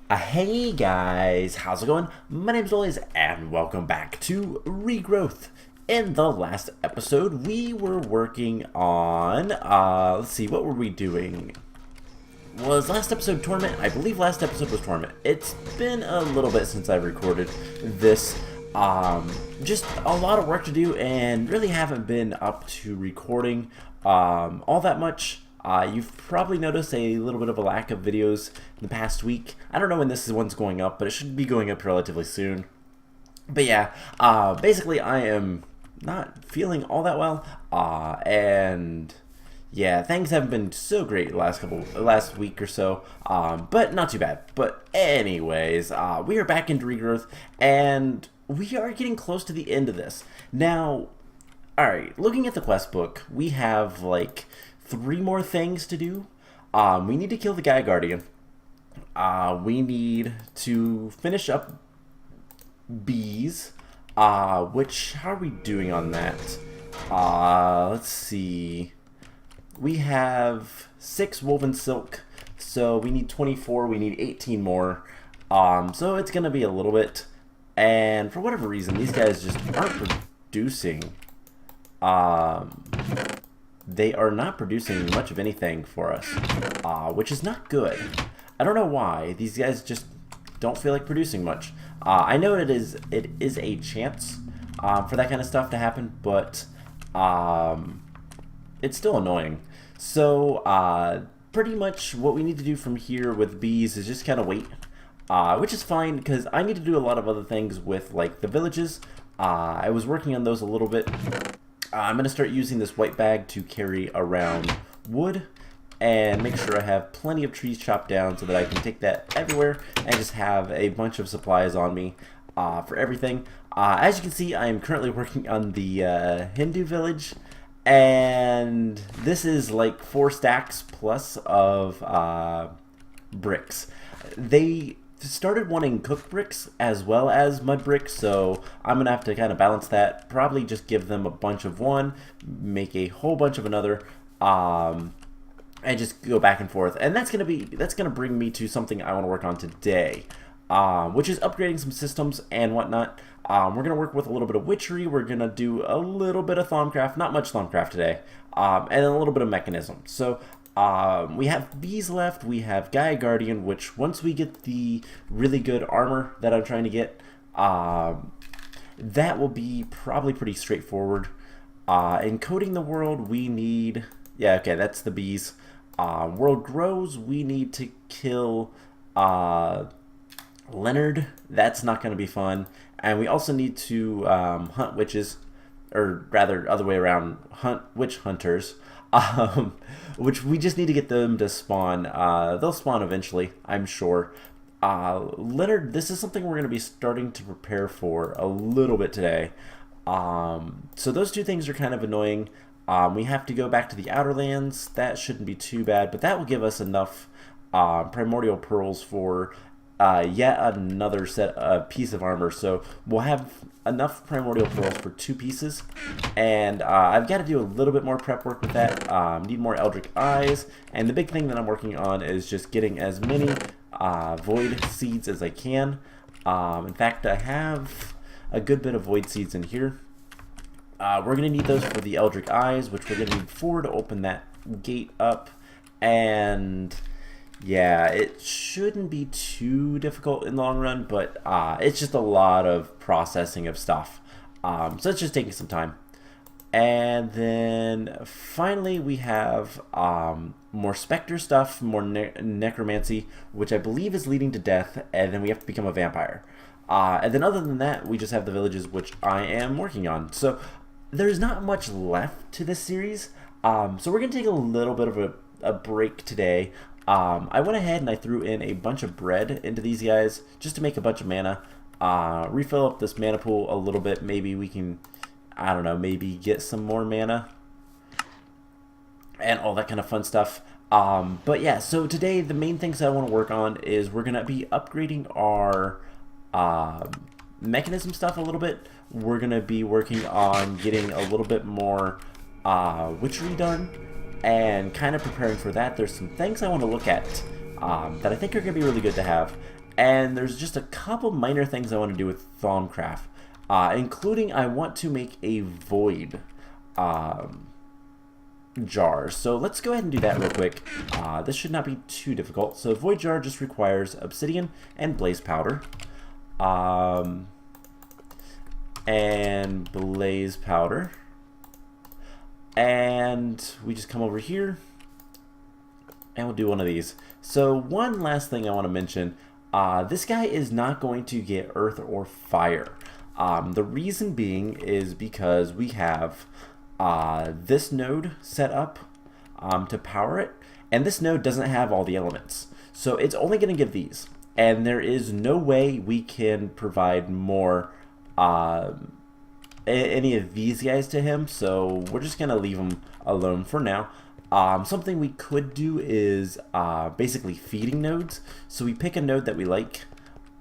Hey guys, how's it going? My name's Oliz, and welcome back to Regrowth. In the last episode, we were working on, let's see, what were we doing? Was last episode tournament? I believe last episode was tournament. It's been a little bit since I've recorded this. Just a lot of work to do, and really haven't been up to recording all that much. You've probably noticed a little bit of a lack of videos in the past week. I don't know when this one's going up, but it should be going up relatively soon. But yeah, basically I am not feeling all that well, and yeah, things haven't been so great last week or so, but not too bad. But anyways, we are back into Regrowth, and we are getting close to the end of this. Now, alright, looking at the quest book, we have like 3 more things to do. We need to kill the Guy Guardian. We need to finish up bees. Which, how are we doing on that? Let's see. We have 6 woven silk, so we need 24. We need 18 more. So it's gonna be a little bit. And for whatever reason, these guys just aren't producing. They are not producing much of anything for us, which is not good. I don't know why. These guys just don't feel like producing much. I know it is a chance for that kind of stuff to happen, but it's still annoying. So pretty much what we need to do from here with bees is just kind of wait, which is fine because I need to do a lot of other things with like the villages. I was working on those a little bit. I'm going to start using this white bag to carry around wood and make sure I have plenty of trees chopped down so that I can take that everywhere and just have a bunch of supplies on me for everything. As you can see, I am currently working on the Hindu village, and this is like 4 stacks plus of bricks. They started wanting cooked bricks as well as mud bricks, so I'm gonna have to kind of balance that. Probably just give them a bunch of one, make a whole bunch of another, and just go back and forth. And that's gonna bring me to something I want to work on today, which is upgrading some systems and whatnot. We're gonna work with a little bit of witchery. We're gonna do a little bit of Thaumcraft, not much Thaumcraft today, and a little bit of mechanism. So we have bees left, we have Gaia Guardian, which once we get the really good armor that I'm trying to get, that will be probably pretty straightforward. Encoding the world, we need, yeah, okay, that's the bees. World grows, we need to kill Leonard. That's not going to be fun. And we also need to hunt witches, or rather, other way around, hunt witch hunters. Which we just need to get them to spawn. They'll spawn eventually, I'm sure. Leonard, this is something we're going to be starting to prepare for a little bit today. So those 2 things are kind of annoying. We have to go back to the Outer Lands. That shouldn't be too bad, but that will give us enough primordial pearls for yet another piece of armor. So we'll have enough primordial pearls for 2 pieces, and I've got to do a little bit more prep work with that. Need more Eldritch Eyes, and the big thing that I'm working on is just getting as many void seeds as I can. In fact, I have a good bit of void seeds in here. We're going to need those for the Eldritch Eyes, which we're going to need 4 to open that gate up, and yeah, it shouldn't be too difficult in the long run, but it's just a lot of processing of stuff. So it's just taking some time. And then finally we have more Spectre stuff, more Necromancy, which I believe is leading to death, and then we have to become a vampire. And then other than that, we just have the villages, which I am working on. So there's not much left to this series. So we're going to take a little bit of a break today. I went ahead and I threw in a bunch of bread into these guys just to make a bunch of mana. Refill up this mana pool a little bit. Maybe we can, I don't know, maybe get some more mana and all that kind of fun stuff. But yeah, so today the main things I want to work on is we're going to be upgrading our mechanism stuff a little bit. We're going to be working on getting a little bit more witchery done. And kind of preparing for that, there's some things I want to look at that I think are going to be really good to have. And there's just a couple minor things I want to do with Thaumcraft, including I want to make a void jar. So let's go ahead and do that real quick. This should not be too difficult. So void jar just requires obsidian and blaze powder. And blaze powder. And we just come over here and we'll do one of these. So one last thing I want to mention, this guy is not going to get earth or fire. The reason being is because we have this node set up to power it, and this node doesn't have all the elements. So it's only going to give these, and there is no way we can provide more any of these guys to him, so we're just going to leave him alone for now. Something we could do is basically feeding nodes. So we pick a node that we like.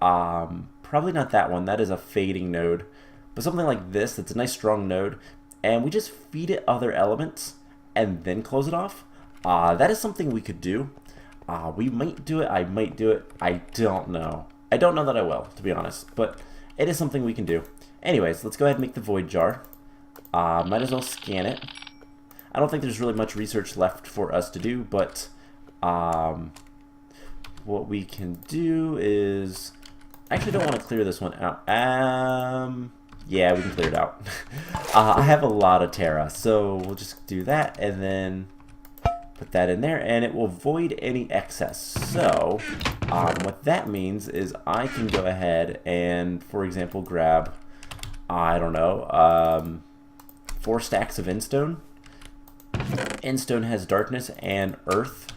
Probably not that one. That is a fading node. But something like this, that's a nice strong node. And we just feed it other elements and then close it off. That is something we could do. We might do it. I might do it. I don't know. I don't know that I will, to be honest. But it is something we can do. Anyways, let's go ahead and make the void jar. Might as well scan it. I don't think there's really much research left for us to do, but what we can do is... I actually don't want to clear this one out. Yeah, we can clear it out. I have a lot of Terra, so we'll just do that and then put that in there, and it will void any excess. So what that means is I can go ahead and, for example, grab, I don't know, 4 stacks of Endstone. Endstone has darkness and earth,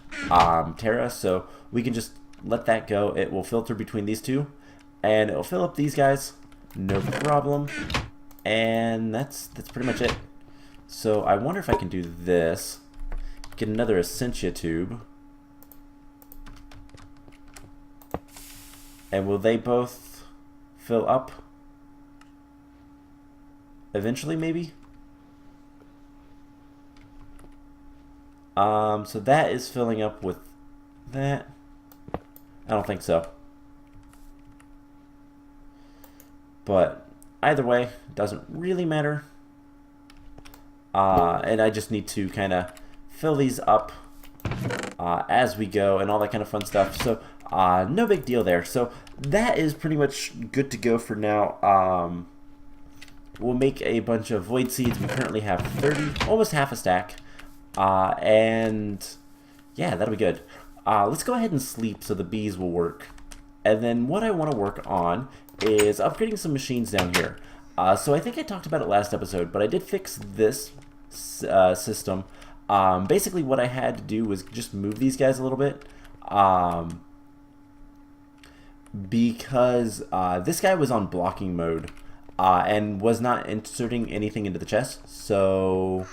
Terra, so we can just let that go. It will filter between these two, and it'll fill up these guys, no problem. And that's pretty much it. So I wonder if I can do this. Get another Essentia tube. And will they both fill up eventually, maybe? So that is filling up with that. I don't think so. But either way, it doesn't really matter. And I just need to kind of fill these up as we go and all that kind of fun stuff. So no big deal there. So that is pretty much good to go for now. We'll make a bunch of void seeds. We currently have 30, almost half a stack. And yeah, that'll be good. Let's go ahead and sleep so the bees will work. And then what I want to work on is upgrading some machines down here. So I think I talked about it last episode, but I did fix this system. Basically what I had to do was just move these guys a little bit. Because this guy was on blocking mode and was not inserting anything into the chest. So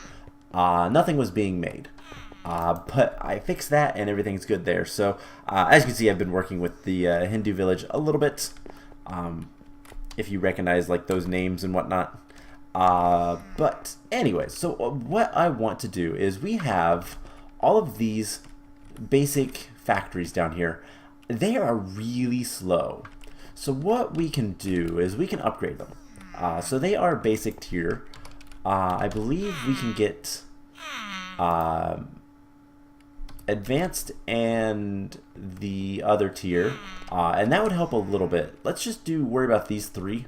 nothing was being made. But I fixed that and everything's good there. So as you can see, I've been working with the Hindu village a little bit. If you recognize like those names and whatnot. But anyway, so what I want to do is we have all of these basic factories down here. They are really slow. So what we can do is we can upgrade them. So they are basic tier. I believe we can get advanced and the other tier, and that would help a little bit. Let's just worry about these 3.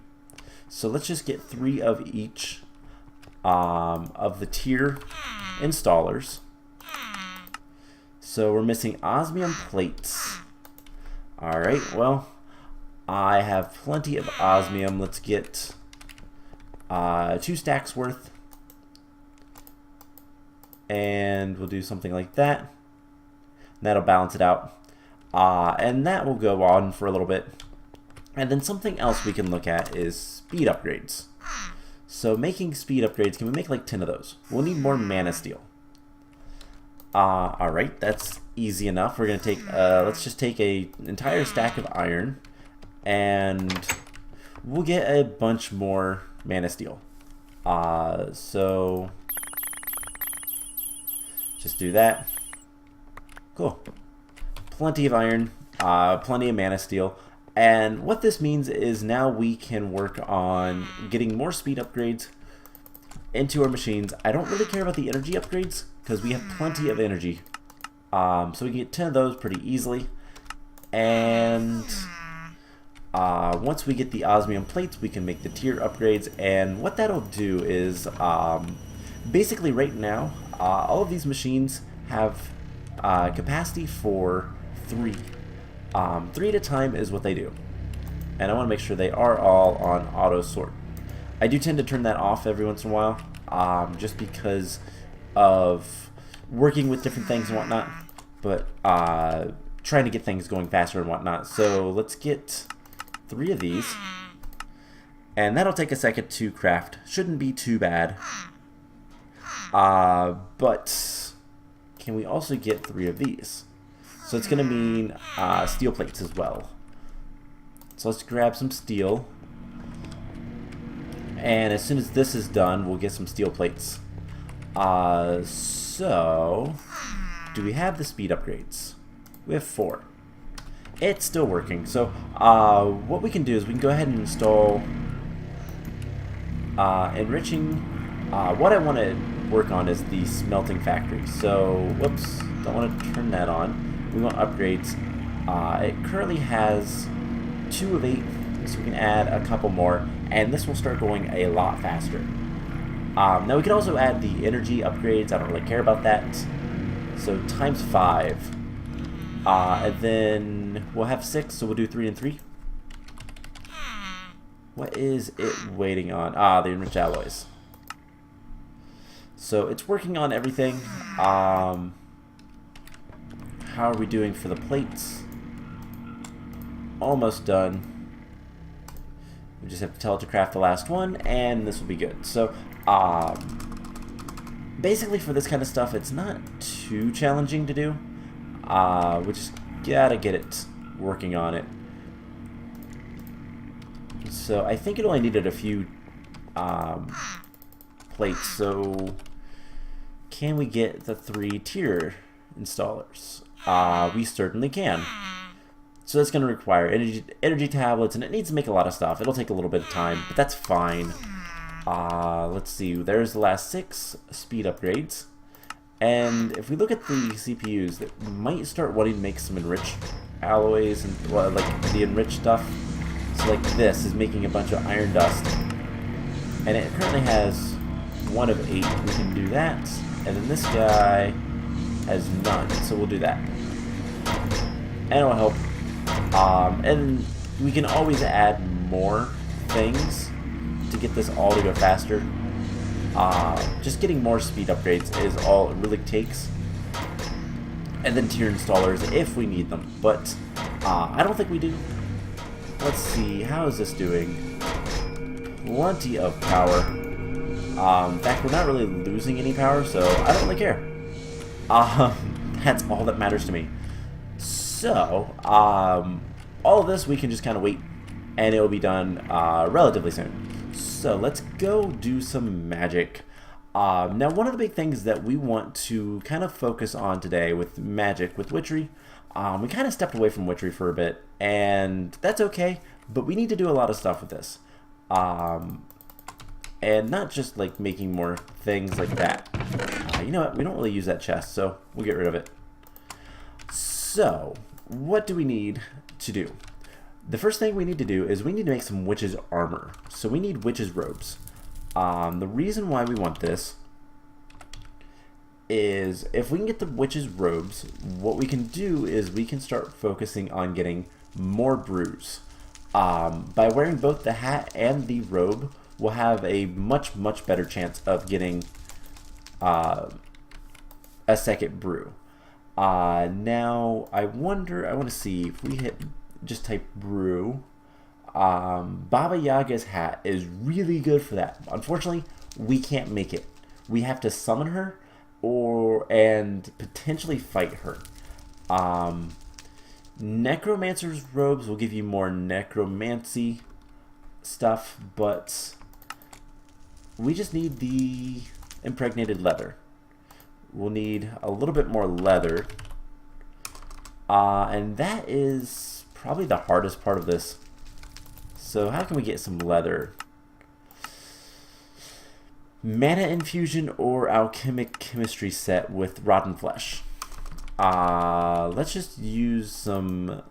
So let's just get 3 of each of the tier installers. So we're missing osmium plates. Alright, well, I have plenty of osmium. Let's get 2 stacks worth. And we'll do something like that. That'll balance it out. And that will go on for a little bit. And then something else we can look at is speed upgrades. So making speed upgrades, can we make like 10 of those? We'll need more mana steel. Alright, that's easy enough. We're going to take, let's just take an entire stack of iron. And we'll get a bunch more mana steel. So just do that. Cool. Plenty of iron, plenty of mana steel, And what this means is now we can work on getting more speed upgrades into our machines. I don't really care about the energy upgrades because we have plenty of energy. So we can get 10 of those pretty easily. And once we get the osmium plates, we can make the tier upgrades. And what that'll do is basically right now, all of these machines have capacity for 3. 3 at a time is what they do. And I want to make sure they are all on auto sort. I do tend to turn that off every once in a while, just because of working with different things and whatnot, but trying to get things going faster and whatnot. So let's get 3 of these, and that'll take a second to craft. Shouldn't be too bad. But can we also get 3 of these? So it's going to mean steel plates as well. So let's grab some steel. And as soon as this is done, we'll get some steel plates. So, do we have the speed upgrades? We have 4. It's still working. So, what we can do is we can go ahead and install enriching. What I want to work on is the smelting factory. So, whoops, don't want to turn that on. We want upgrades. It currently has 2 of 8, so we can add a couple more, and this will start going a lot faster. Now we can also add the energy upgrades. I don't really care about that. So times 5. And then we'll have 6, so we'll do 3 and 3. What is it waiting on? The enriched alloys. So it's working on everything. How are we doing for the plates? Almost done. We just have to tell it to craft the last one, and this will be good. So, basically for this kind of stuff, it's not too challenging to do. We just gotta get it working on it. So, I think it only needed a few plates. So, can we get the 3 tier installers? We certainly can. So that's going to require energy tablets, and it needs to make a lot of stuff. It'll take a little bit of time, but that's fine. Let's see. There's the last 6 speed upgrades. And if we look at the CPUs, that might start wanting to make some enriched alloys and like the enriched stuff. So like this is making a bunch of iron dust, and it currently has 1 of 8. We can do that, and then this guy has none, so we'll do that. And it'll help. And we can always add more things to get this all to go faster. Just getting more speed upgrades is all it really takes. And then tier installers if we need them. But I don't think we do. Let's see, how is this doing? Plenty of power. In fact, we're not really losing any power, so I don't really care. That's all that matters to me. So, all of this we can just kind of wait, and it will be done relatively soon. So let's go do some magic. Now, one of the big things that we want to kind of focus on today with magic, with witchery, we kind of stepped away from witchery for a bit, and that's okay, but we need to do a lot of stuff with this. And not just like making more things like that. You know what, we don't really use that chest, so we'll get rid of it. So, what do we need to do? The first thing we need to do is we need to make some witch's armor. So we need witch's robes. The reason why we want this is if we can get the witch's robes, what we can do is we can start focusing on getting more brews. By wearing both the hat and the robe, we'll have a much better chance of getting a second brew. Now I want to see if we just type brew. Baba Yaga's hat is really good for that. Unfortunately, we can't make it. We have to summon her and potentially fight her. Necromancer's robes will give you more necromancy stuff, but we just need the impregnated leather. We'll need a little bit more leather, and that is probably the hardest part of this. So how can we get some leather? Mana infusion or alchemic chemistry set with rotten flesh. Let's just use some.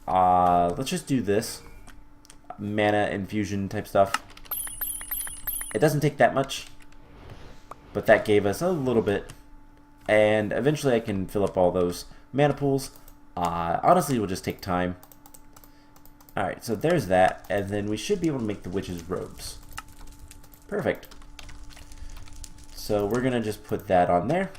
Let's just do this mana infusion type stuff. It doesn't take that much, but that gave us a little bit, and eventually I can fill up all those mana pools. Honestly, it will just take time. All right, so there's that, and then we should be able to make the witch's robes. Perfect. So we're gonna just put that on there.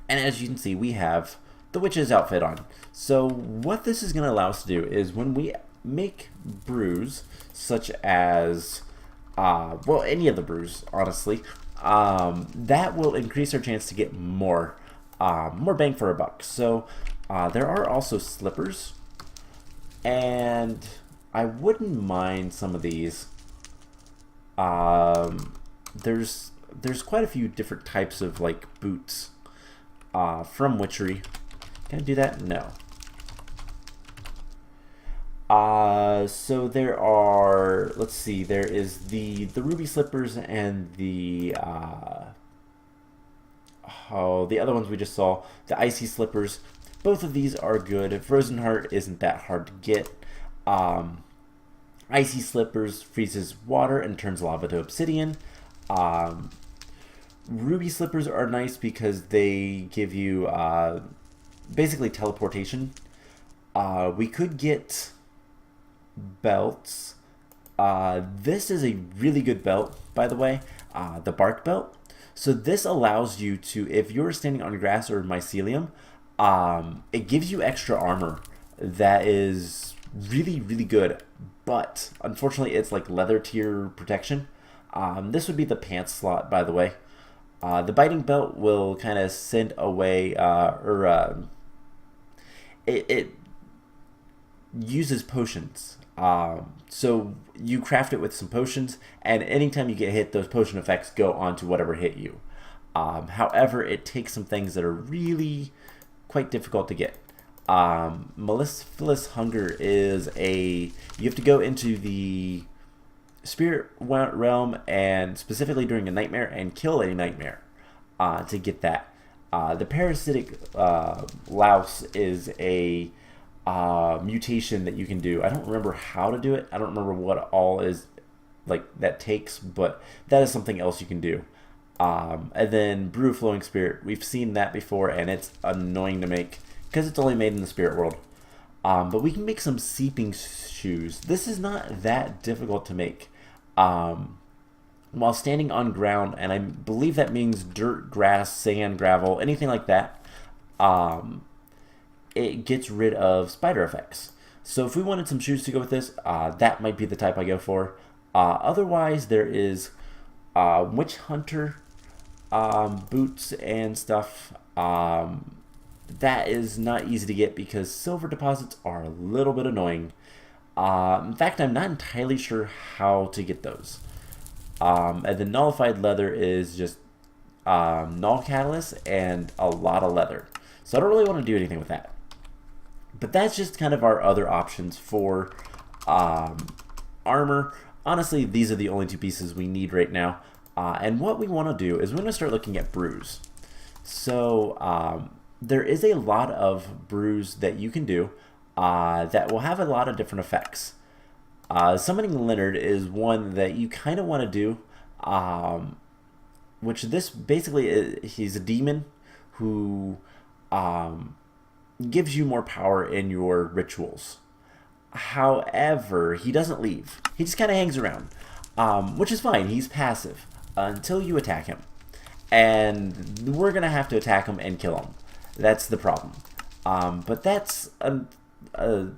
And as you can see, we have the witch's outfit on. So what this is gonna allow us to do is when we make brews, such as, well, any of the brews, honestly, that will increase our chance to get more bang for our buck. So there are also slippers, and I wouldn't mind some of these. There's quite a few different types of like boots from witchery. Can I do that? No. So there are, let's see, there is the ruby slippers and the the other ones we just saw, the icy slippers. Both of these are good. Frozen heart isn't that hard to get. Icy slippers freezes water and turns lava to obsidian. Ruby slippers are nice because they give you basically teleportation. We could get belts. This is a really good belt, by the way, the bark belt. So this allows you to, if you're standing on grass or mycelium, it gives you extra armor that is really, really good. But unfortunately, it's like leather tier protection. This would be the pants slot, by the way. The biting belt will kind of send away, it uses potions. So you craft it with some potions, and anytime you get hit, those potion effects go on to whatever hit you. However, it takes some things that are really quite difficult to get. Mellifluous Hunger is you have to go into the spirit realm, and specifically during a nightmare, and kill a nightmare to get that. The parasitic louse is a mutation that you can do. I don't remember how to do it. I don't remember what all is like that takes, but that is something else you can do. And then Brew Flowing Spirit, we've seen that before, and it's annoying to make because it's only made in the spirit world. But we can make some seeping shoes. This is not that difficult to make. While standing on ground, and I believe that means dirt, grass, sand, gravel, anything like that, it gets rid of spider effects. So if we wanted some shoes to go with this, that might be the type I go for. Otherwise, there is Witch Hunter boots and stuff. That is not easy to get because silver deposits are a little bit annoying. In fact, I'm not entirely sure how to get those. And the nullified leather is just null catalyst and a lot of leather. So I don't really want to do anything with that. But that's just kind of our other options for armor. Honestly, these are the only two pieces we need right now. And what we want to do is we're going to start looking at brews. So there is a lot of brews that you can do that will have a lot of different effects. Summoning Leonard is one that you kind of want to do, which this basically he's a demon who gives you more power in your rituals. However, he doesn't leave. He just kind of hangs around, which is fine. He's passive until you attack him. And we're going to have to attack him and kill him. That's the problem. But that's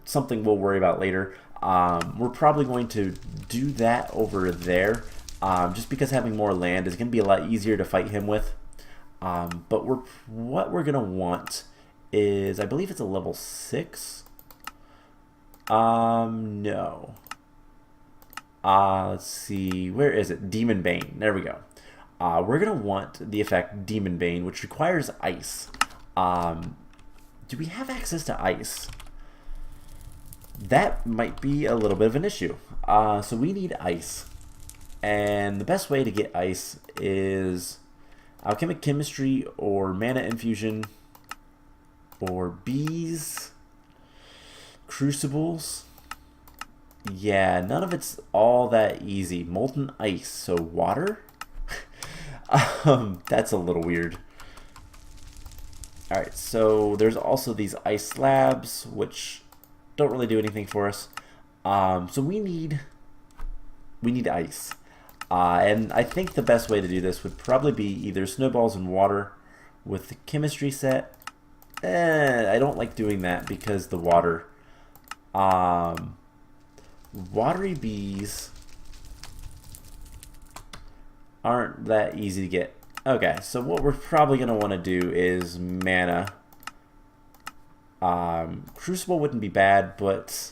something we'll worry about later. We're probably going to do that over there, just because having more land is going to be a lot easier to fight him with. But what we're going to want is, I believe it's a level 6. No. Let's see, where is it? Demon Bane. There we go. We're going to want the effect Demon Bane, which requires ice. Do we have access to ice? that might be a little bit of an issue. So we need ice. And the best way to get ice is alchemic chemistry or mana infusion or bees, crucibles. Yeah, none of it's all that easy. Molten ice, so water? That's a little weird. Alright, so there's also these ice slabs, which don't really do anything for us. So we need ice. And I think the best way to do this would probably be either snowballs and water with the chemistry set. I don't like doing that because the water. Watery bees aren't that easy to get. Okay, so what we're probably going to want to do is mana. Crucible wouldn't be bad, but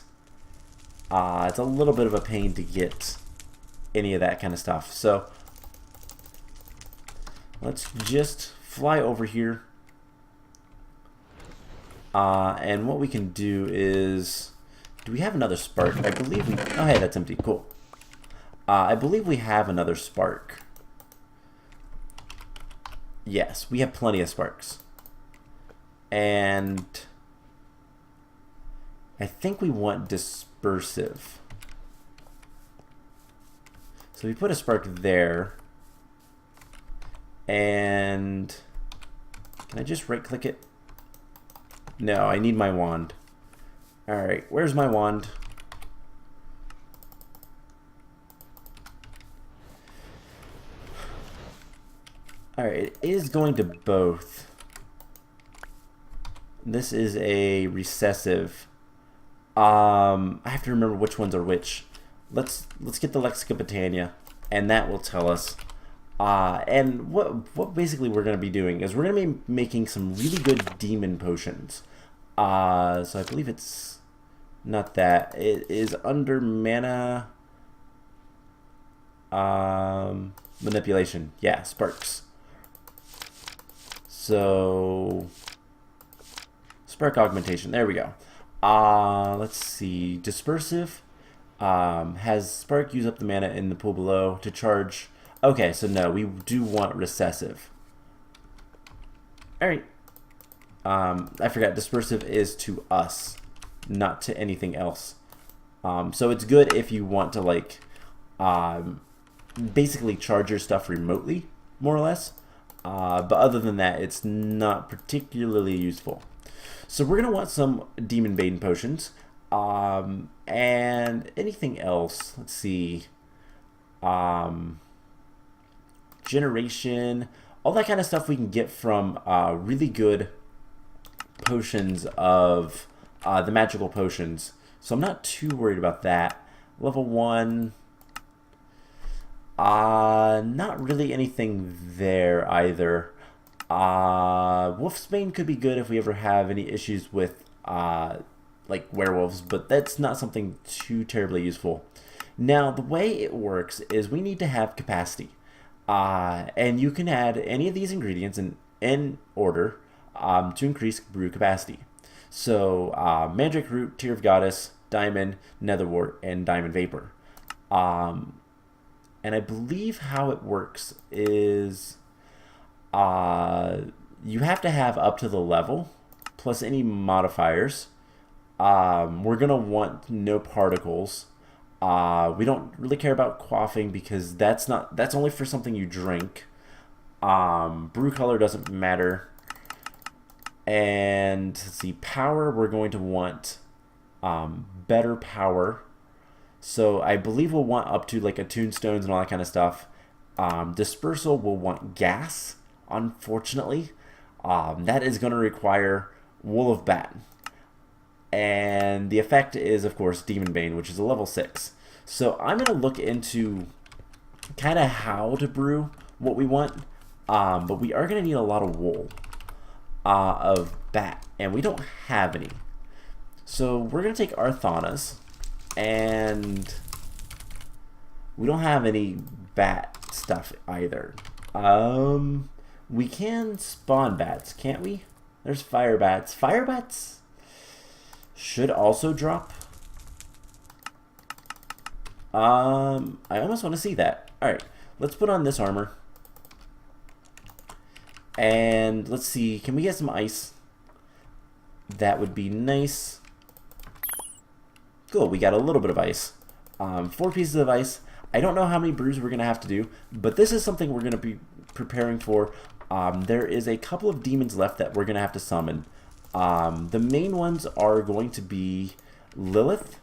it's a little bit of a pain to get any of that kind of stuff. So let's just fly over here. And what we can do is, do we have another spark? I believe we, oh hey, that's empty, cool. I believe we have another spark. Yes, we have plenty of sparks. And I think we want dispersive. So we put a spark there. And can I just right click it? No, I need my wand. Alright, where's my wand? Alright, it is going to both. This is a recessive. I have to remember which ones are which. Let's get the Lexica Botania, and that will tell us. And what basically we're going to be doing is we're going to be making some really good demon potions. So I believe it's not that. It is under mana manipulation. Yeah, sparks. So spark augmentation. There we go. Let's see. Dispersive has spark use up the mana in the pool below to charge. Okay, so no, we do want recessive. Alright. I forgot, dispersive is to us, not to anything else. So it's good if you want to, like, basically charge your stuff remotely, more or less. But other than that, it's not particularly useful. So we're going to want some Demon Bane potions. And anything else, let's see. Generation, all that kind of stuff we can get from really good potions of the magical potions. So I'm not too worried about that. Level 1, not really anything there either. Wolfsbane could be good if we ever have any issues with like werewolves, but that's not something too terribly useful. Now the way it works is we need to have capacity. And you can add any of these ingredients in order to increase brew capacity. So Mandrake Root, Tear of Goddess, Diamond, Netherwort, and Diamond Vapor. And I believe how it works is you have to have up to the level plus any modifiers. We're going to want no particles. We don't really care about quaffing because that's only for something you drink. Brew color doesn't matter. And let's see, power, we're going to want better power. So I believe we'll want up to like attunestones and all that kind of stuff. Dispersal will want gas, unfortunately. That is going to require Wool of Bat. And the effect is, of course, Demon Bane, which is a level 6. So I'm going to look into kind of how to brew what we want. But we are going to need a lot of wool of bat. And we don't have any. So we're going to take our Thaunas. And we don't have any bat stuff either. We can spawn bats, can't we? There's fire bats. Fire bats should also drop I almost want to see that. Alright, let's put on this armor. And let's see, can we get some ice? That would be nice. Cool, we got a little bit of ice. 4 pieces of ice. I don't know how many brews we're going to have to do, but this is something we're going to be preparing for. There is a couple of demons left that we're going to have to summon. The main ones are going to be Lilith,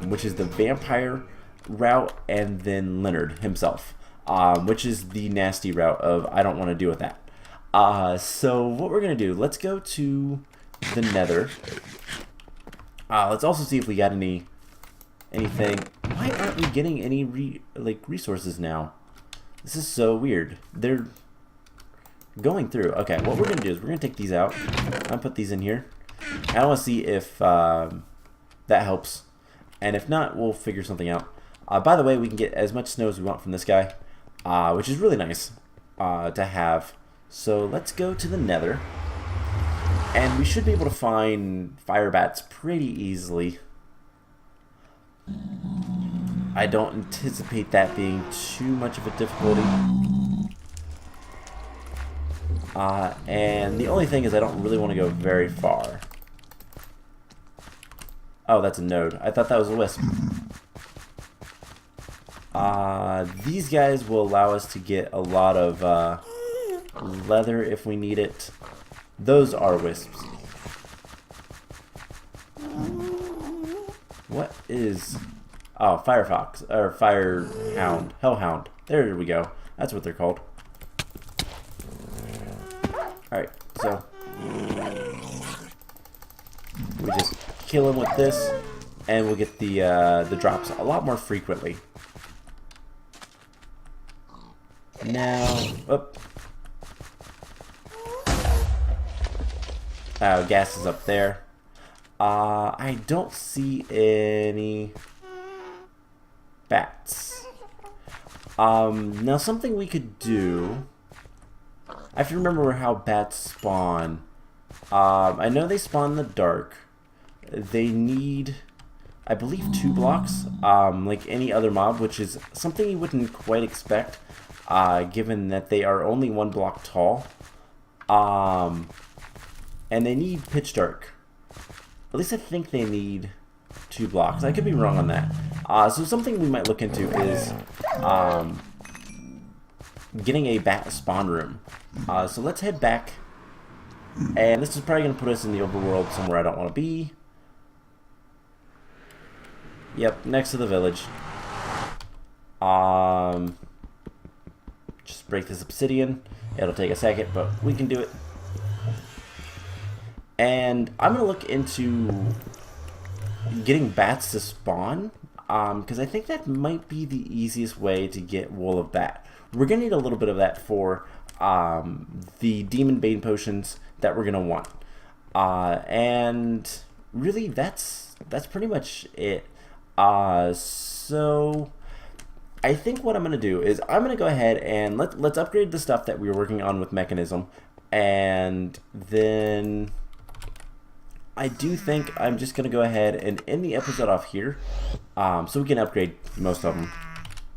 which is the vampire route, and then Leonard himself, which is the nasty route of I don't want to deal with that. So what we're going to do, let's go to the Nether. Let's also see if we got anything. Why aren't we getting any resources now? This is so weird. They're going through. Okay, what we're going to do is we're going to take these out. I'll put these in here. I want to see if that helps. And if not, we'll figure something out. By the way, we can get as much snow as we want from this guy, which is really nice to have. So let's go to the Nether. And we should be able to find fire bats pretty easily. I don't anticipate that being too much of a difficulty. And the only thing is I don't really want to go very far. Oh, that's a node. I thought that was a wisp. These guys will allow us to get a lot of leather if we need it. Those are wisps. What is... Oh, Firefox, or Firehound, Hellhound. There we go. That's what they're called. Alright, so... we just kill him with this, and we'll get the drops a lot more frequently. Now... Oh. Gas is up there. I don't see any bats. Now something we could do... I have to remember how bats spawn. I know they spawn in the dark. They need, I believe, 2 blocks, like any other mob, which is something you wouldn't quite expect, given that they are only 1 block tall. And they need pitch dark. At least I think they need 2 blocks. I could be wrong on that. So something we might look into is getting a bat spawn room. So let's head back. And this is probably going to put us in the overworld somewhere I don't want to be. Yep, next to the village. Just break this obsidian. It'll take a second, but we can do it. And I'm going to look into getting bats to spawn, because I think that might be the easiest way to get wool of bat. We're going to need a little bit of that for the demon bane potions that we're going to want. And really, that's pretty much it. So I think what I'm going to do is I'm going to go ahead and let's upgrade the stuff that we were working on with Mechanism, and then I do think I'm just going to go ahead and end the episode off here, so we can upgrade most of them.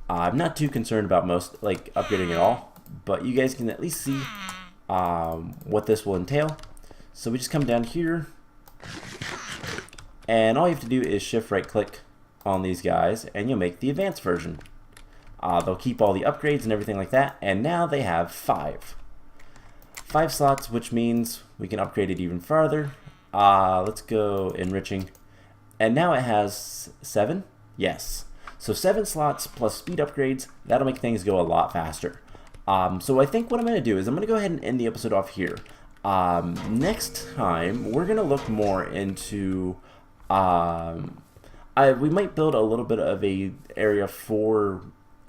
I'm not too concerned about upgrading at all, but you guys can at least see what this will entail. So we just come down here, and all you have to do is shift right click on these guys, and you'll make the advanced version. They'll keep all the upgrades and everything like that, and now they have 5 slots, which means we can upgrade it even farther. Let's go enriching, and now it has 7. Yes, so 7 slots plus speed upgrades. That'll make things go a lot faster. So I think what I'm going to do is I'm going to go ahead and end the episode off here. Next time we're going to look more into we might build a little bit of a area for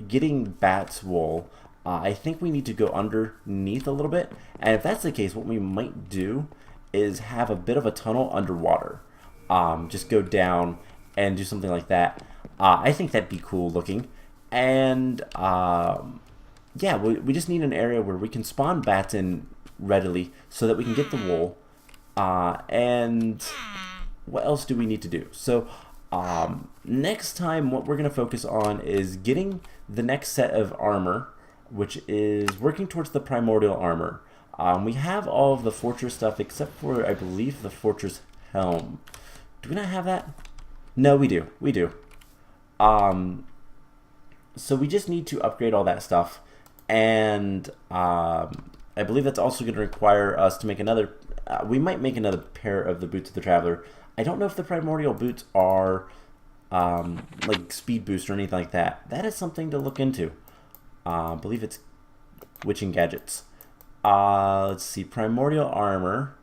getting bats wool. I think we need to go underneath a little bit, and if that's the case, what we might do is have a bit of a tunnel underwater. Just go down and do something like that. I think that'd be cool looking. And yeah, we just need an area where we can spawn bats in readily so that we can get the wool. And what else do we need to do? So Next time, what we're going to focus on is getting the next set of armor, which is working towards the primordial armor. We have all of the fortress stuff except for, I believe, the fortress helm. Do we not have that? No, we do. We do. So we just need to upgrade all that stuff. And I believe that's also going to require us to make another... we might make another pair of the Boots of the Traveler. I don't know if the primordial boots are like speed boost or anything like that. That is something to look into. I believe it's witching gadgets. Let's see, primordial armor.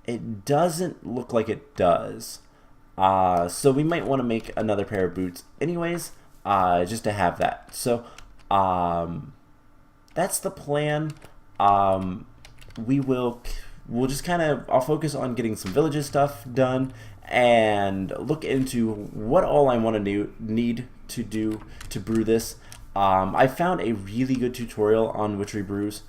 It doesn't look like it does. So we might want to make another pair of boots anyways, just to have that. So that's the plan. We'll just kind of, I'll focus on getting some villages stuff done and look into what all I want to need to do to brew this. I found a really good tutorial on witchery brews,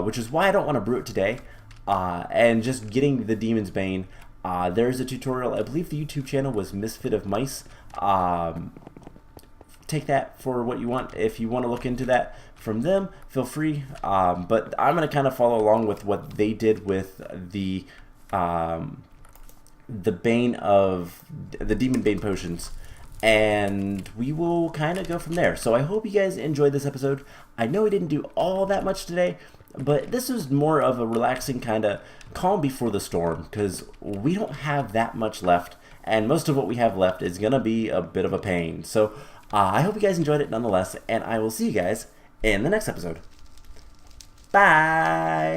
which is why I don't want to brew it today. And just getting the Demon's Bane. There's a tutorial, I believe the YouTube channel was Misfit of Mice. Take that for what you want. If you want to look into that from them, feel free. But I'm going to kind of follow along with what they did with the Bane of the Demon Bane potions, and we will kind of go from there. So I hope you guys enjoyed this episode. I know we didn't do all that much today, but this was more of a relaxing kind of calm before the storm, because we don't have that much left, and most of what we have left is going to be a bit of a pain. So I hope you guys enjoyed it nonetheless, and I will see you guys in the next episode. Bye!